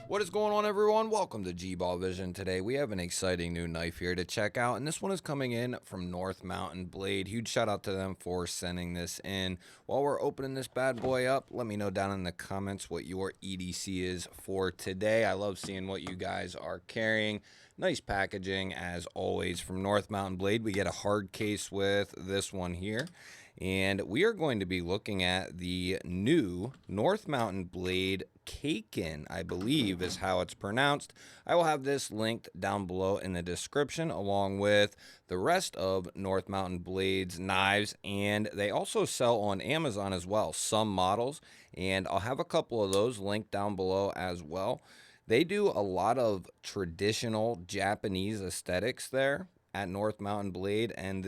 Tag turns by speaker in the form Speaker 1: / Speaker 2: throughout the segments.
Speaker 1: What is going on, everyone? Welcome to G-Ball Vision. Today we have an exciting new knife here to check out, and this one is coming in from North Mountain Blade. Huge shout out to them for sending this in. While we're opening this bad boy up, let me know down in the comments what your EDC is for today. I love seeing what you guys are carrying. Nice packaging as always from North Mountain Blade. We get a hard case with this one here. And we are going to be looking at the new North Mountain Blade Kaiken, I believe is how it's pronounced. I will have this linked down below in the description along with the rest of North Mountain Blade's knives, and they also sell on Amazon as well, some models, and I'll have a couple of those linked down below as well. They do a lot of traditional Japanese aesthetics there at North Mountain Blade, and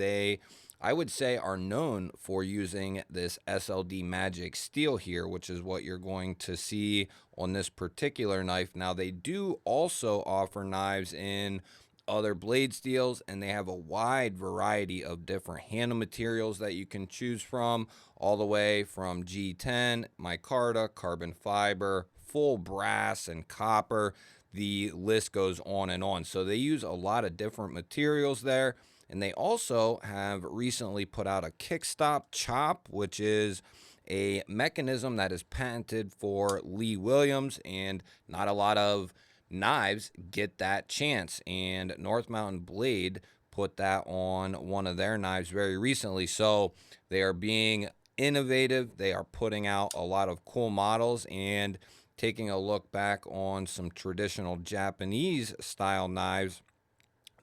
Speaker 1: I would say, are known for using this SLD Magic steel here, which is what you're going to see on this particular knife. Now, they do also offer knives in other blade steels, and they have a wide variety of different handle materials that you can choose from, all the way from G10, micarta, carbon fiber, full brass, and copper. The list goes on and on. So they use a lot of different materials there. And they also have recently put out a kickstop chop, which is a mechanism that is patented for Lee Williams, and not a lot of knives get that chance. And North Mountain Blade put that on one of their knives very recently. So they are being innovative. They are putting out a lot of cool models and taking a look back on some traditional Japanese style knives.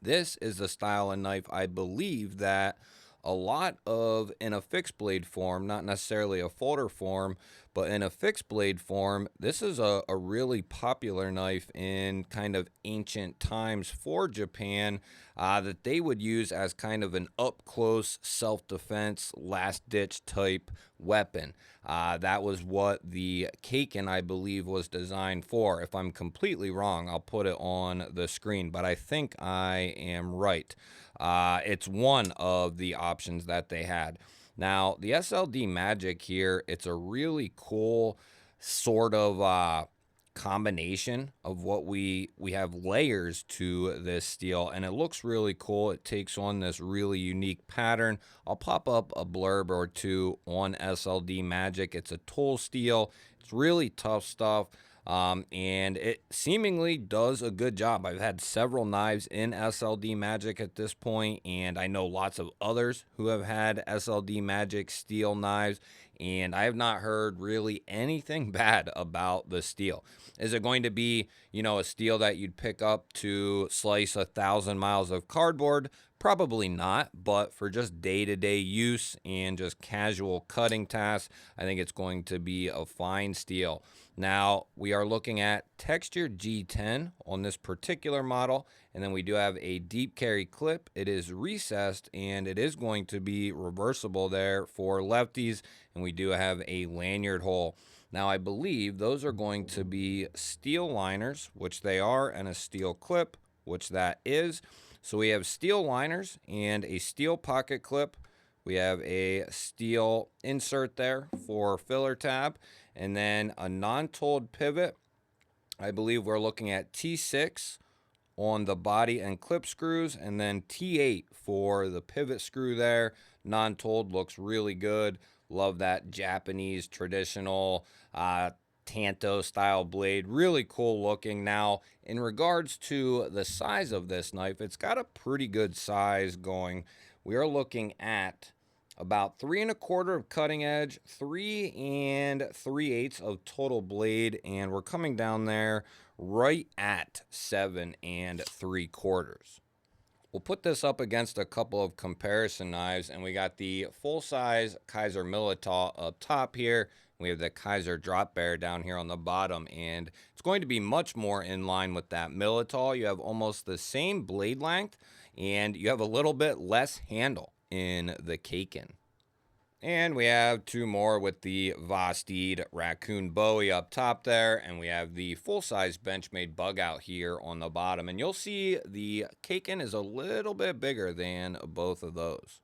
Speaker 1: This is the style of knife I believe that a lot of, in a fixed blade form, not necessarily a folder form, but in a fixed blade form, this is a really popular knife in kind of ancient times for Japan, that they would use as kind of an up-close self-defense, last-ditch type weapon. That was what the Kaiken, I believe, was designed for. If I'm completely wrong, I'll put it on the screen, but I think I am right. It's one of the options that they had. Now, the SLD Magic here, it's a really cool sort of combination of what we have layers to this steel, and it looks really cool. It takes on this really unique pattern. I'll pop up a blurb or two on SLD Magic. It's a tool steel. It's really tough stuff. And it seemingly does a good job. I've had several knives in SLD Magic at this point, and I know lots of others who have had SLD Magic steel knives, and I have not heard really anything bad about the steel. Is it going to be, a steel that you'd pick up to slice 1,000 miles of cardboard? Probably not, but for just day-to-day use and just casual cutting tasks, I think it's going to be a fine steel. Now, we are looking at textured G10 on this particular model, and then we do have a deep carry clip. It is recessed, and it is going to be reversible there for lefties, and we do have a lanyard hole. Now, I believe those are going to be steel liners, which they are, and a steel clip, which that is. So we have steel liners and a steel pocket clip. We have a steel insert there for filler tab, and then a non-tooled pivot. I believe we're looking at T6 on the body and clip screws, and then T8 for the pivot screw there. Non-tooled looks really good. Love that Japanese traditional Tanto style blade. Really cool looking. Now, in regards to the size of this knife, it's got a pretty good size going. We are looking at about 3 1/4 of cutting edge, 3 3/8 of total blade, and we're coming down there right at 7 3/4. We'll put this up against a couple of comparison knives, and we got the full-size Kaiser Militaw up top here. We have the Kaiser Drop Bear down here on the bottom, and it's going to be much more in line with that Militaw. You have almost the same blade length, and you have a little bit less handle in the Kaiken. And we have two more with the Vosteed Raccoon Bowie up top there. And we have the full-size Benchmade Bug Out here on the bottom. And you'll see the Kaiken is a little bit bigger than both of those.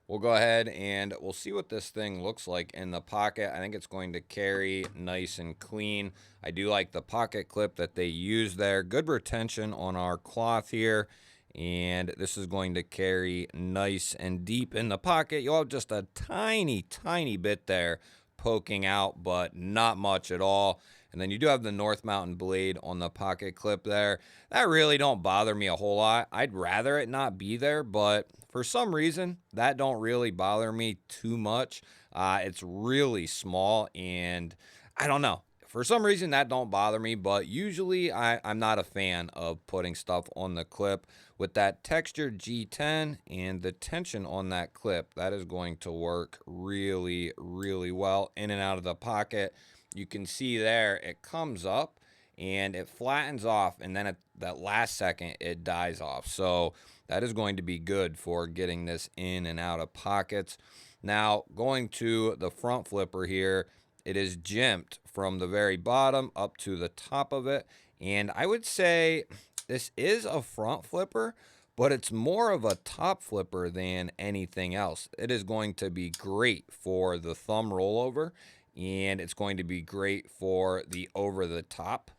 Speaker 1: We'll go ahead and we'll see what this thing looks like in the pocket. I think it's going to carry nice and clean. I do like the pocket clip that they use there. Good retention on our cloth here. And this is going to carry nice and deep in the pocket. You'll have just a tiny, tiny bit there poking out, but not much at all. And then you do have the North Mountain blade on the pocket clip there. That really don't bother me a whole lot. I'd rather it not be there, but for some reason, that don't really bother me too much. It's really small, and I don't know. For some reason, that don't bother me, but usually I'm not a fan of putting stuff on the clip. With that textured G10 and the tension on that clip, that is going to work really, really well in and out of the pocket. You can see there, it comes up and it flattens off, and then at that last second, it dies off. So that is going to be good for getting this in and out of pockets. Now, going to the front flipper here, it is jimped from the very bottom up to the top of it. And I would say this is a front flipper, but it's more of a top flipper than anything else. It is going to be great for the thumb rollover, and it's going to be great for the over the top.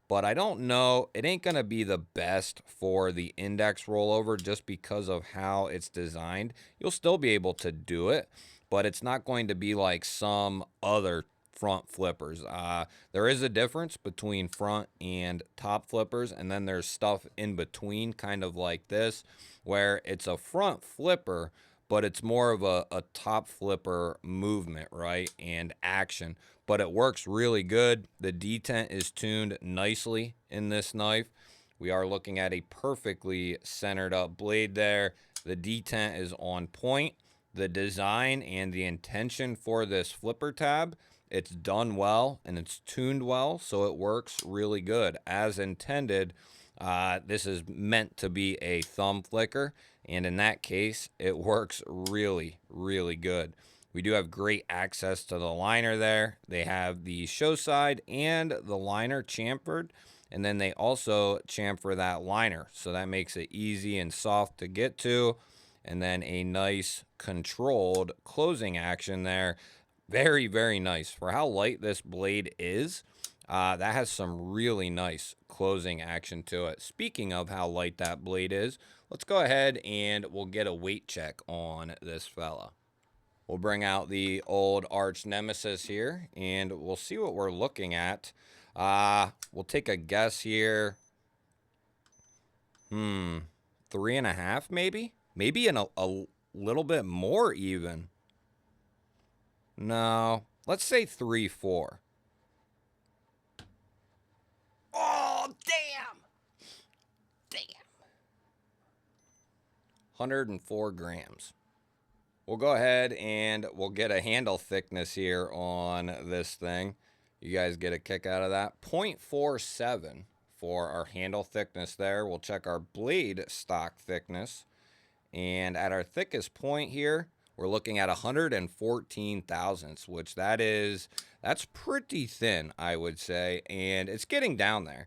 Speaker 1: But I don't know, it ain't going to be the best for the index rollover just because of how it's designed. You'll still be able to do it, but it's not going to be like some other front flippers. There is a difference between front and top flippers, and then there's stuff in between, kind of like this, where it's a front flipper, but it's more of a top flipper movement, right, and action. But it works really good. The detent is tuned nicely in this knife. We are looking at a perfectly centered up blade there. The detent is on point. The design and the intention for this flipper tab, it's done well and it's tuned well, so it works really good. As intended, this is meant to be a thumb flicker, and in that case, it works really, really good. We do have great access to the liner there. They have the show side and the liner chamfered, and then they also chamfer that liner, so that makes it easy and soft to get to. And then a nice controlled closing action there. Very, very nice. For how light this blade is, that has some really nice closing action to it. Speaking of how light that blade is, let's go ahead and we'll get a weight check on this fella. We'll bring out the old arch nemesis here, and we'll see what we're looking at. We'll take a guess here. 3.5 maybe? Maybe in a little bit more even. No, let's say 3.4. Oh, damn! Damn. 104 grams. We'll go ahead and we'll get a handle thickness here on this thing. You guys get a kick out of that. 0.47 for our handle thickness there. We'll check our blade stock thickness. And at our thickest point here, we're looking at 114 thousandths, which that's pretty thin, I would say. And it's getting down there.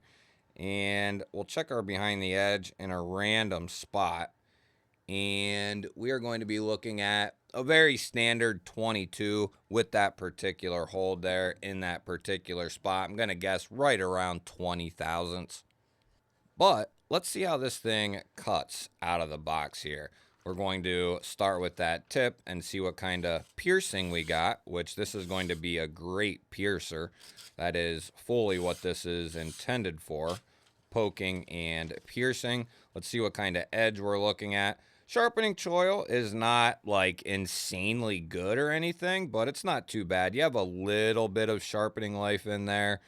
Speaker 1: And we'll check our behind the edge in a random spot. And we are going to be looking at a very standard 22 with that particular hold there in that particular spot. I'm going to guess right around 20 thousandths. But let's see how this thing cuts out of the box here. We're going to start with that tip and see what kind of piercing we got, which this is going to be a great piercer. That is fully what this is intended for, poking and piercing. Let's see what kind of edge we're looking at. Sharpening choil is not like insanely good or anything, but it's not too bad. You have a little bit of sharpening life in there.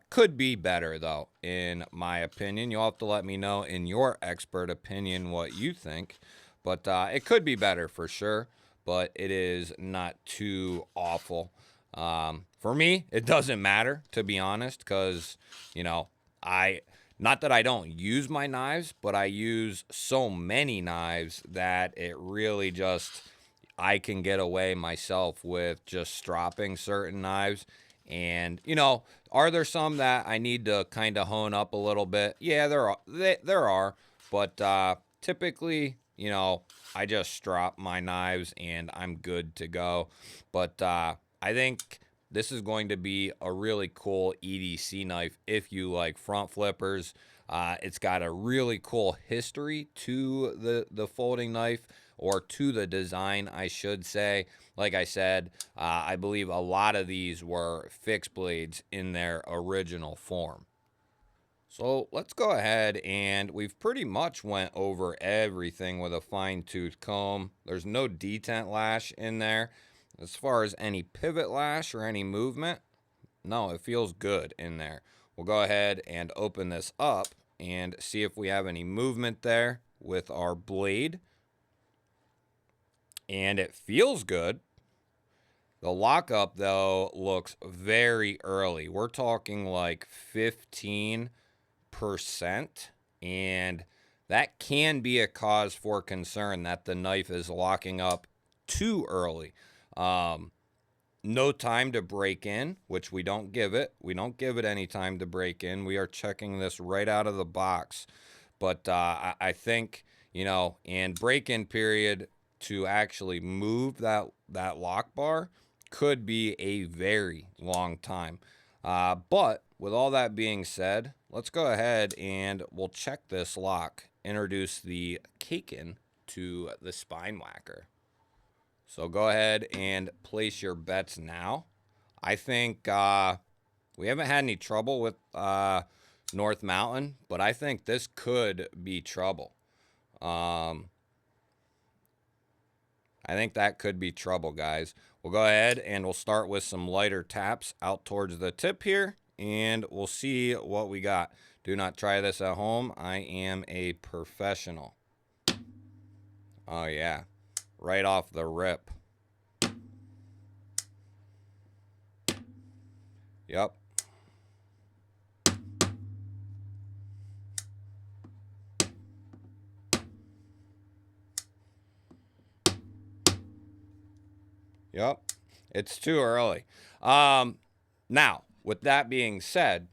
Speaker 1: Could be better though, in my opinion. You'll have to let me know in your expert opinion what you think. But it could be better for sure, but it is not too awful. For me, it doesn't matter, to be honest, because, not that I don't use my knives, but I use so many knives that it really just, I can get away myself with just stropping certain knives. And, are there some that I need to kind of hone up a little bit? Yeah, there are. There are. But typically, you know, I just strap my knives and I'm good to go. But I think this is going to be a really cool EDC knife if you like front flippers. It's got a really cool history to the folding knife, or to the design, I should say. Like I said, I believe a lot of these were fixed blades in their original form. So let's go ahead, and we've pretty much went over everything with a fine-tooth comb. There's no detent lash in there. As far as any pivot lash or any movement, no, it feels good in there. We'll go ahead and open this up and see if we have any movement there with our blade. And it feels good. The lockup, though, looks very early. We're talking like 15%, and that can be a cause for concern that the knife is locking up too early. No time to break in, which we don't give it. We don't give it any time to break in. We are checking this right out of the box. But I think, and break-in period to actually move that lock bar could be a very long time. But with all that being said, let's go ahead and we'll check this lock. Introduce the Kaiken to the spine whacker. So go ahead and place your bets now. I think we haven't had any trouble with North Mountain, but I think this could be trouble. I think that could be trouble, guys. We'll go ahead and we'll start with some lighter taps out towards the tip here, and we'll see what we got. Do not try this at home. I am a professional. Oh, yeah. Right off the rip. Yep. Yep. It's too early. Now, with that being said,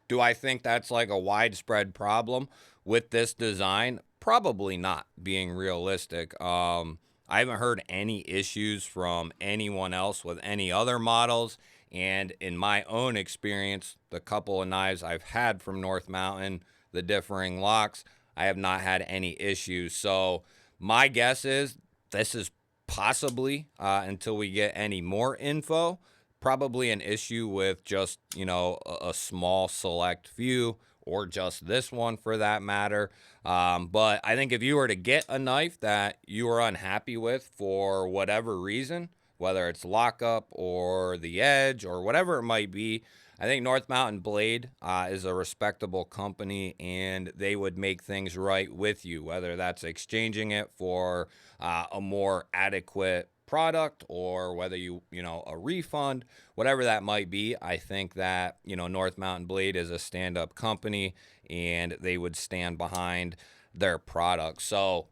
Speaker 1: do I think that's like a widespread problem with this design? Probably not, being realistic. I haven't heard any issues from anyone else with any other models. And in my own experience, the couple of knives I've had from North Mountain, the differing locks, I have not had any issues. So my guess is this is possibly, until we get any more info, probably an issue with just, a small select few, or just this one for that matter. But I think if you were to get a knife that you were unhappy with for whatever reason, whether it's lockup or the edge or whatever it might be, I think North Mountain Blade is a respectable company, and they would make things right with you, whether that's exchanging it for a more adequate product, or whether a refund, whatever that might be. I think that North Mountain Blade is a stand-up company, and they would stand behind their product. So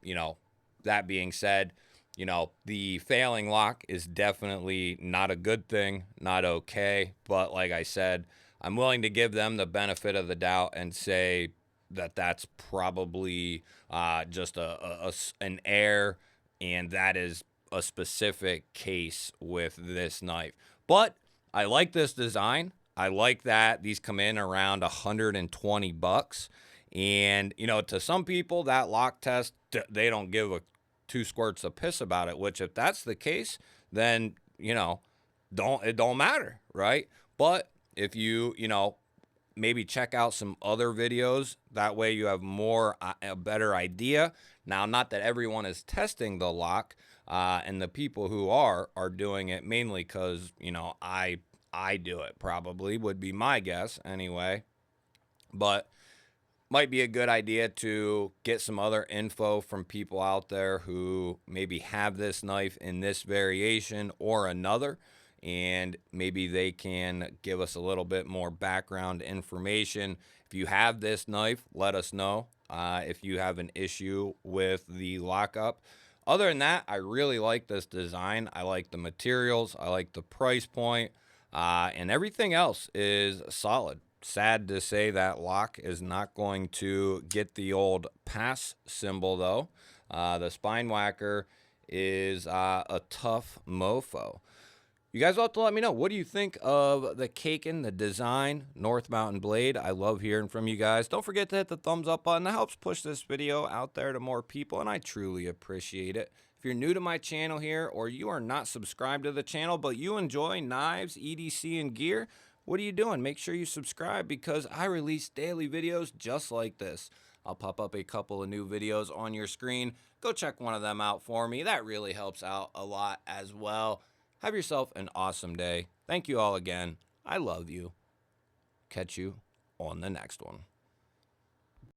Speaker 1: that being said, the failing lock is definitely not a good thing, not okay. But like I said, I'm willing to give them the benefit of the doubt and say that that's probably just an error, and that is a specific case with this knife. But I like this design. I like that these come in around $120. And, to some people, that lock test, they don't give a two squirts of piss about it, which if that's the case, then, it don't matter, right? But if you maybe check out some other videos, that way you have a better idea. Now, not that everyone is testing the lock, and the people who are doing it mainly because, I do it, probably would be my guess anyway. But might be a good idea to get some other info from people out there who maybe have this knife in this variation or another, and maybe they can give us a little bit more background information. If you have this knife, let us know if you have an issue with the lockup. Other than that, I really like this design. I like the materials. I like the price point. And everything else is solid. Sad to say that lock is not going to get the old pass symbol though. The spine whacker is a tough mofo. You guys will have to let me know. What do you think of the Kaiken, the design, North Mountain blade? I love hearing from you guys. Don't forget to hit the thumbs up button. That helps push this video out there to more people, and I truly appreciate it. If you're new to my channel here, or you are not subscribed to the channel, but you enjoy knives, EDC, and gear, what are you doing? Make sure you subscribe because I release daily videos just like this. I'll pop up a couple of new videos on your screen. Go check one of them out for me. That really helps out a lot as well. Have yourself an awesome day. Thank you all again. I love you. Catch you on the next one.